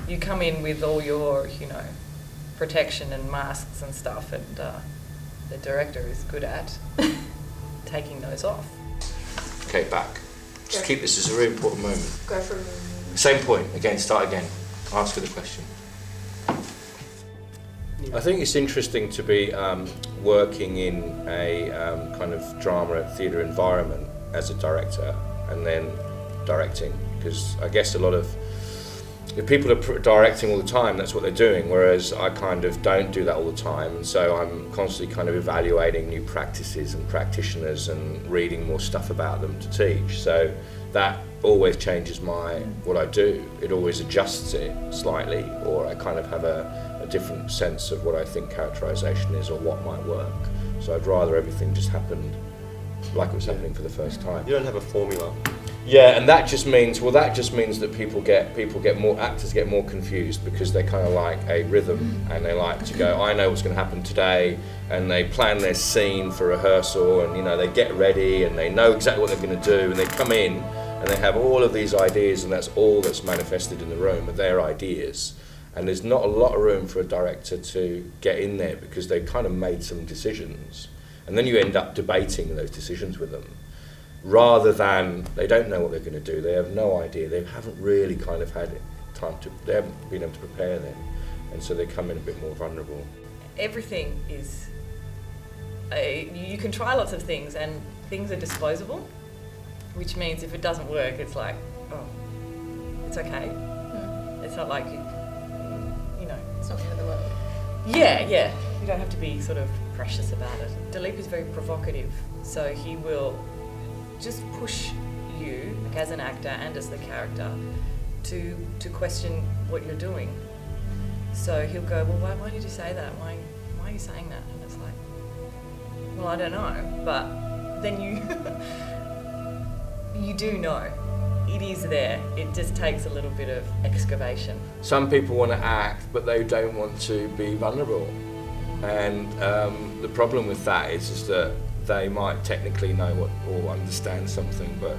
you come in with all your, you know, protection and masks and stuff, and the director is good at taking those off. Okay, back. Just keep this as a really important moment. Go from... Same point, again, start again. Ask her the question. I think it's interesting to be working in a kind of drama theatre environment as a director and then directing, because I guess a lot of if people are directing all the time, that's what they're doing, whereas I kind of don't do that all the time, and so I'm constantly kind of evaluating new practices and practitioners and reading more stuff about them to teach, so that always changes what I do. It always adjusts it slightly, or I kind of have a different sense of what I think characterisation is or what might work. So I'd rather everything just happened like it was happening for the first time. You don't have a formula. Yeah, and that just means that actors get more confused, because they kind of like a rhythm and they like to go, I know what's going to happen today, and they plan their scene for rehearsal, and you know, they get ready and they know exactly what they're going to do, and they come in and they have all of these ideas, and that's all that's manifested in the room are their ideas. And there's not a lot of room for a director to get in there, because they've kind of made some decisions, and then you end up debating those decisions with them, rather than they don't know what they're going to do, they have no idea, they haven't really kind of had time to, they haven't been able to prepare then, and so they come in a bit more vulnerable. Everything is, you can try lots of things, and things are disposable, which means if it doesn't work, it's like, oh, it's okay. It's not like you know, it's not the end of the world. Yeah, you don't have to be sort of precious about it. Dalip is very provocative, so he will just push you, like as an actor and as the character, to question what you're doing. So he'll go, well, why did you say that? Why are you saying that? And it's like, well, I don't know. But then you do know. It is there. It just takes a little bit of excavation. Some people want to act, but they don't want to be vulnerable. And the problem with that is just that they might technically know what or understand something, but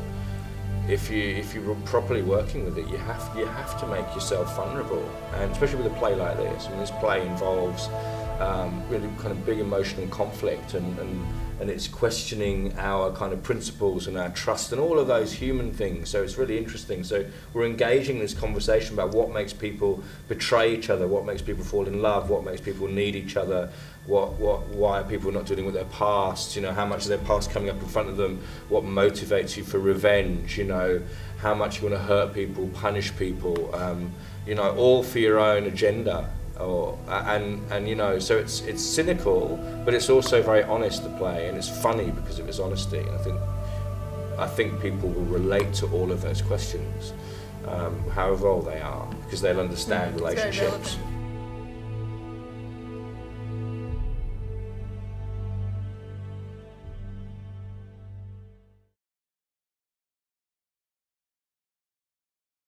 if you're properly working with it, you have to make yourself vulnerable, and especially with a play like this. I mean, this play involves really kind of big emotional conflict, and it's questioning our kind of principles and our trust and all of those human things. So it's really interesting. So we're engaging in this conversation about what makes people betray each other, what makes people fall in love, what makes people need each other, why are people not dealing with their past, you know, how much of their past coming up in front of them, what motivates you for revenge, you know, how much you want to hurt people, punish people, you know, all for your own agenda. And you know, so it's cynical, but it's also very honest to play, and it's funny because of its honesty. And I think people will relate to all of those questions, however old they are, because they'll understand relationships.